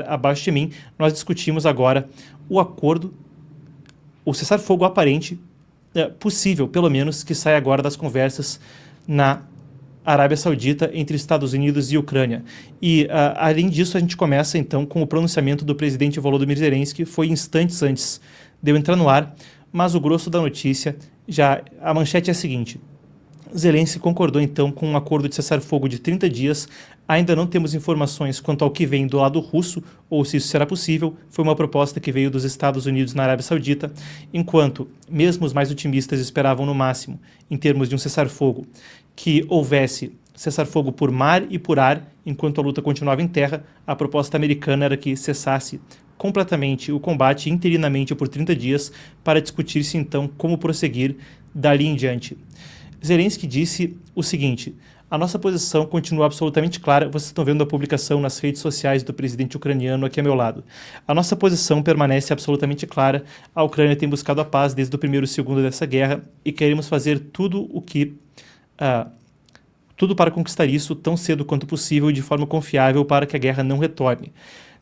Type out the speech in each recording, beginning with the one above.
abaixo de mim, nós discutimos agora o acordo, o cessar-fogo aparente, possível, pelo menos, que saia agora das conversas na Arábia Saudita entre Estados Unidos e Ucrânia. E, além disso, a gente começa, então, com o pronunciamento do presidente Volodymyr Zelensky, foi instantes antes de eu entrar no ar, mas o grosso da notícia, a manchete é a seguinte: Zelensky concordou, então, com um acordo de cessar-fogo de 30 dias. Ainda não temos informações quanto ao que vem do lado russo, ou se isso será possível. Foi uma proposta que veio dos Estados Unidos na Arábia Saudita, enquanto mesmo os mais otimistas esperavam no máximo, em termos de um cessar-fogo, que houvesse cessar-fogo por mar e por ar, enquanto a luta continuava em terra. A proposta americana era que cessasse completamente o combate interinamente por 30 dias, para discutir-se, então, como prosseguir dali em diante. Zelensky disse o seguinte: a nossa posição continua absolutamente clara. Vocês estão vendo a publicação nas redes sociais do presidente ucraniano aqui ao meu lado. A nossa posição permanece absolutamente clara. A Ucrânia tem buscado a paz desde o primeiro segundo dessa guerra e queremos fazer tudo para conquistar isso tão cedo quanto possível e de forma confiável para que a guerra não retorne.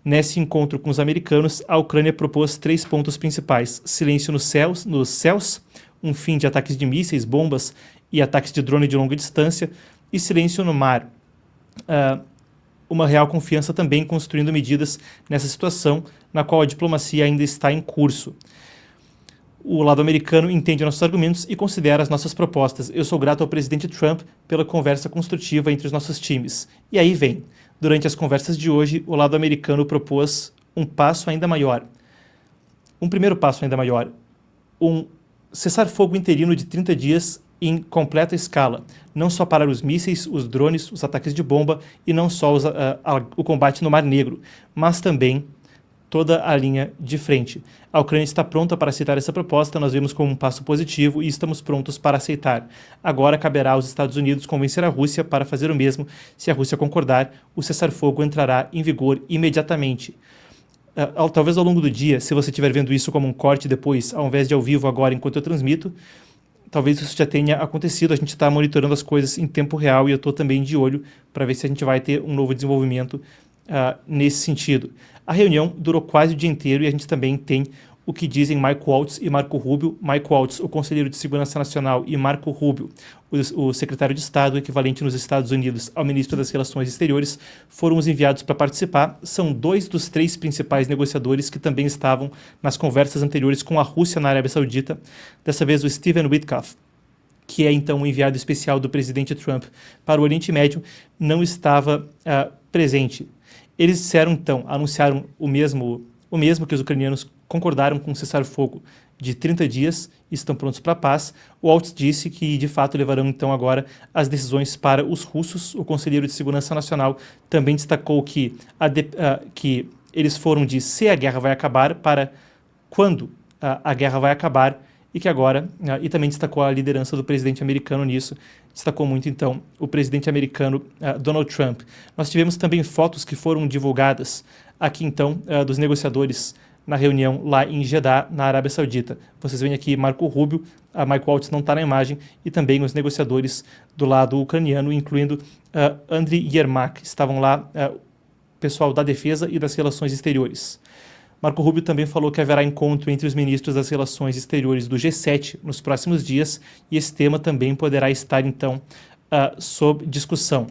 Nesse encontro com os americanos, a Ucrânia propôs 3 pontos principais: silêncio nos céus, um fim de ataques de mísseis, bombas e ataques de drone de longa distância, e silêncio no mar. Uma real confiança também, construindo medidas nessa situação na qual a diplomacia ainda está em curso. O lado americano entende nossos argumentos e considera as nossas propostas. Eu sou grato ao presidente Trump pela conversa construtiva entre os nossos times. E aí vem: durante as conversas de hoje, o lado americano propôs um passo ainda maior. Um primeiro passo ainda maior. Um cessar-fogo interino de 30 dias em completa escala, não só parar os mísseis, os drones, os ataques de bomba e não só o combate no Mar Negro, mas também toda a linha de frente. A Ucrânia está pronta para aceitar essa proposta, nós vemos como um passo positivo e estamos prontos para aceitar. Agora caberá aos Estados Unidos convencer a Rússia para fazer o mesmo. Se a Rússia concordar, o cessar-fogo entrará em vigor imediatamente. Talvez ao longo do dia, se você estiver vendo isso como um corte depois, ao invés de ao vivo agora enquanto eu transmito, talvez isso já tenha acontecido. A gente está monitorando as coisas em tempo real e eu estou também de olho para ver se a gente vai ter um novo desenvolvimento nesse sentido. A reunião durou quase o dia inteiro e a gente também tem o que dizem Mike Waltz e Marco Rubio. Mike Waltz, o conselheiro de Segurança Nacional, e Marco Rubio, o secretário de Estado, equivalente nos Estados Unidos ao ministro das Relações Exteriores, foram os enviados para participar. São 2 dos 3 principais negociadores que também estavam nas conversas anteriores com a Rússia na Arábia Saudita. Dessa vez o Stephen Witkoff, que é então o enviado especial do presidente Trump para o Oriente Médio, não estava presente. Eles disseram então, anunciaram o mesmo que os ucranianos concordaram com um cessar-fogo de 30 dias e estão prontos para a paz. O Waltz disse que, de fato, levarão então agora as decisões para os russos. O conselheiro de Segurança Nacional também destacou que eles foram de se a guerra vai acabar para quando a guerra vai acabar, e que agora, e também destacou a liderança do presidente americano nisso, destacou muito então o presidente americano Donald Trump. Nós tivemos também fotos que foram divulgadas aqui então dos negociadores na reunião lá em Jeddah, na Arábia Saudita. Vocês veem aqui Marco Rubio, a Mike Waltz não está na imagem, e também os negociadores do lado ucraniano, incluindo Andriy Yermak. Estavam lá o pessoal da Defesa e das Relações Exteriores. Marco Rubio também falou que haverá encontro entre os ministros das Relações Exteriores do G7 nos próximos dias, e esse tema também poderá estar, então, sob discussão.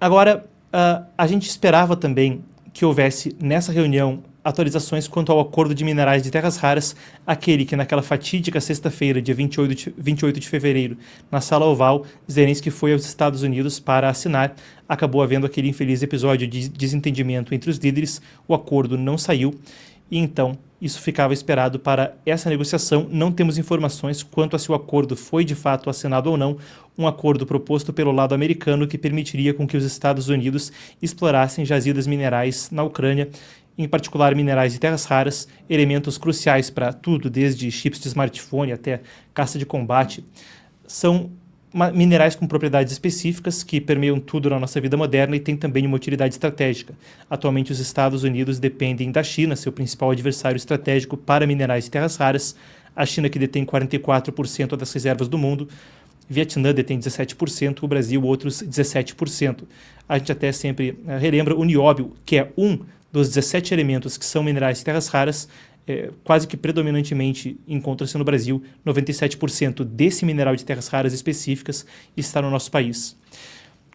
Agora, a gente esperava também que houvesse nessa reunião atualizações quanto ao acordo de minerais de terras raras, aquele que naquela fatídica sexta-feira, dia 28 de fevereiro, na Sala Oval, Zelensky foi aos Estados Unidos para assinar. Acabou havendo aquele infeliz episódio de desentendimento entre os líderes, o acordo não saiu, e então isso ficava esperado para essa negociação. Não temos informações quanto a se o acordo foi de fato assinado ou não, um acordo proposto pelo lado americano que permitiria com que os Estados Unidos explorassem jazidas minerais na Ucrânia, em particular minerais de terras raras, elementos cruciais para tudo, desde chips de smartphone até caça de combate. São minerais com propriedades específicas que permeiam tudo na nossa vida moderna e têm também uma utilidade estratégica. Atualmente, os Estados Unidos dependem da China, seu principal adversário estratégico para minerais de terras raras. A China, que detém 44% das reservas do mundo, Vietnã detém 17%, o Brasil outros 17%. A gente até sempre relembra o nióbio, que é um dos 17 elementos que são minerais de terras raras, quase que predominantemente encontra-se no Brasil. 97% desse mineral de terras raras específicas está no nosso país.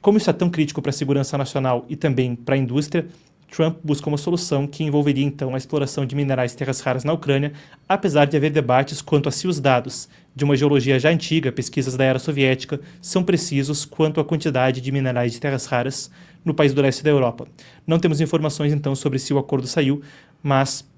Como isso é tão crítico para a segurança nacional e também para a indústria, Trump busca uma solução que envolveria então a exploração de minerais de terras raras na Ucrânia, apesar de haver debates quanto a se os dados de uma geologia já antiga, pesquisas da era soviética, são precisos quanto à quantidade de minerais de terras raras no país do leste da Europa. Não temos informações então sobre se o acordo saiu, mas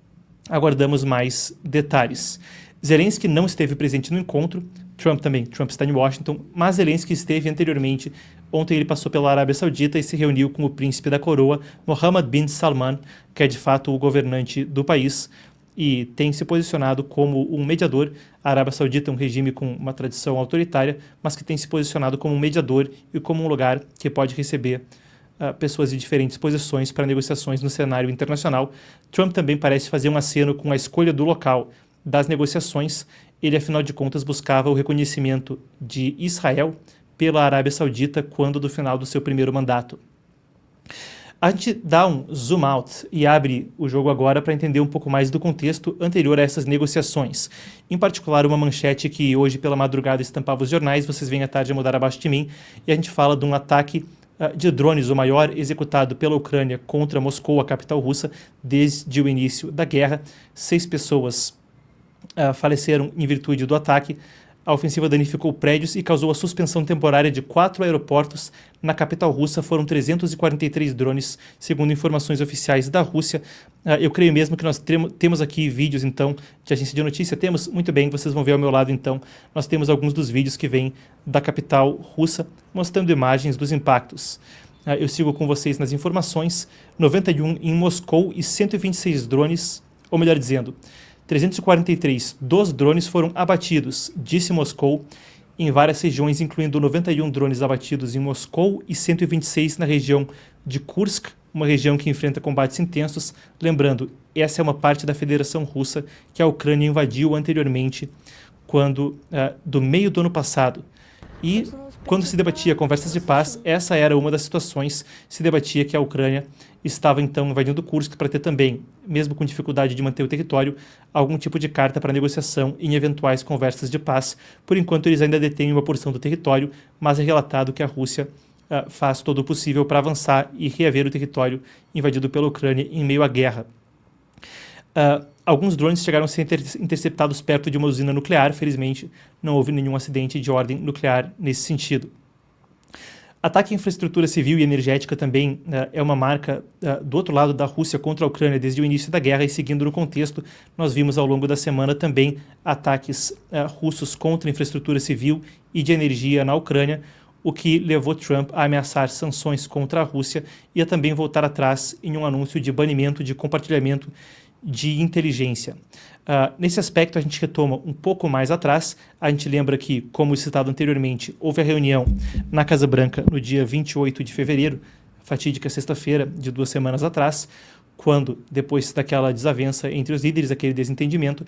aguardamos mais detalhes. Zelensky não esteve presente no encontro, Trump está em Washington, mas Zelensky esteve anteriormente. Ontem ele passou pela Arábia Saudita e se reuniu com o príncipe da coroa, Mohammed bin Salman, que é de fato o governante do país, e tem se posicionado como um mediador. A Arábia Saudita é um regime com uma tradição autoritária, mas que tem se posicionado como um mediador e como um lugar que pode receber pessoas de diferentes posições para negociações no cenário internacional. Trump também parece fazer um aceno com a escolha do local das negociações. Ele, afinal de contas, buscava o reconhecimento de Israel pela Arábia Saudita quando do final do seu primeiro mandato. A gente dá um zoom out e abre o jogo agora para entender um pouco mais do contexto anterior a essas negociações. Em particular, uma manchete que hoje pela madrugada estampava os jornais, vocês veem à tarde a mudar abaixo de mim, e a gente fala de um ataque de drones, o maior executado pela Ucrânia contra Moscou, a capital russa, desde o início da guerra. 6 pessoas faleceram em virtude do ataque. A ofensiva danificou prédios e causou a suspensão temporária de 4 aeroportos. Na capital russa foram 343 drones, segundo informações oficiais da Rússia. Eu creio mesmo que nós temos aqui vídeos, então, de agência de notícia. Temos? Muito bem, vocês vão ver ao meu lado, então. Nós temos alguns dos vídeos que vêm da capital russa, mostrando imagens dos impactos. Eu sigo com vocês nas informações. 91 em Moscou e 126 drones, ou melhor dizendo, 343 dos drones foram abatidos, disse Moscou, em várias regiões, incluindo 91 drones abatidos em Moscou e 126 na região de Kursk, uma região que enfrenta combates intensos. Lembrando, essa é uma parte da Federação Russa que a Ucrânia invadiu anteriormente, do meio do ano passado. E quando se debatia conversas de paz, essa era uma das situações. Se debatia que a Ucrânia estava então invadindo Kursk para ter também, mesmo com dificuldade de manter o território, algum tipo de carta para negociação em eventuais conversas de paz. Por enquanto eles ainda detêm uma porção do território, mas é relatado que a Rússia faz todo o possível para avançar e reaver o território invadido pela Ucrânia em meio à guerra. Alguns drones chegaram a ser interceptados perto de uma usina nuclear. Felizmente, não houve nenhum acidente de ordem nuclear nesse sentido. Ataque à infraestrutura civil e energética também é uma marca do outro lado da Rússia contra a Ucrânia desde o início da guerra, e seguindo no contexto, nós vimos ao longo da semana também ataques russos contra a infraestrutura civil e de energia na Ucrânia, o que levou Trump a ameaçar sanções contra a Rússia e a também voltar atrás em um anúncio de banimento de compartilhamento de inteligência. Nesse aspecto, a gente retoma um pouco mais atrás. A gente lembra que, como citado anteriormente, houve a reunião na Casa Branca no dia 28 de fevereiro, fatídica sexta-feira de 2 semanas atrás, quando, depois daquela desavença entre os líderes, aquele desentendimento,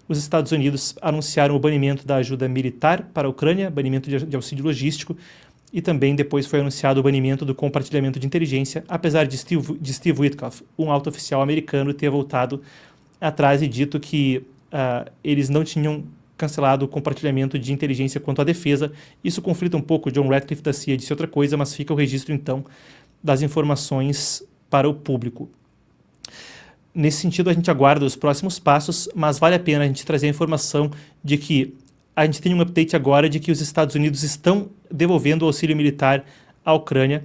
os Estados Unidos anunciaram o banimento da ajuda militar para a Ucrânia, banimento de auxílio logístico, e também depois foi anunciado o banimento do compartilhamento de inteligência, apesar de Steve Witkoff, um alto oficial americano, ter voltado atrás e dito que eles não tinham cancelado o compartilhamento de inteligência quanto à defesa. Isso conflita um pouco. John Ratcliffe da CIA disse outra coisa, mas fica o registro, então, das informações para o público. Nesse sentido, a gente aguarda os próximos passos, mas vale a pena a gente trazer a informação de que a gente tem um update agora de que os Estados Unidos estão devolvendo o auxílio militar à Ucrânia,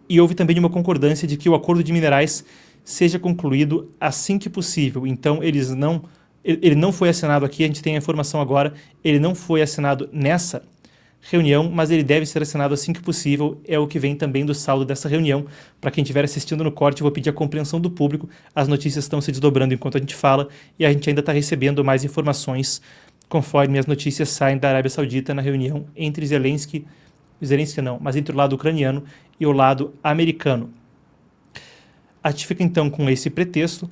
e houve também uma concordância de que o acordo de minerais seja concluído assim que possível. Então, ele não foi assinado aqui, a gente tem a informação agora, ele não foi assinado nessa reunião, mas ele deve ser assinado assim que possível. É o que vem também do saldo dessa reunião. Para quem estiver assistindo no corte, eu vou pedir a compreensão do público. As notícias estão se desdobrando enquanto a gente fala e a gente ainda está recebendo mais informações conforme as notícias saem da Arábia Saudita na reunião entre entre o lado ucraniano e o lado americano. A gente fica então com esse pretexto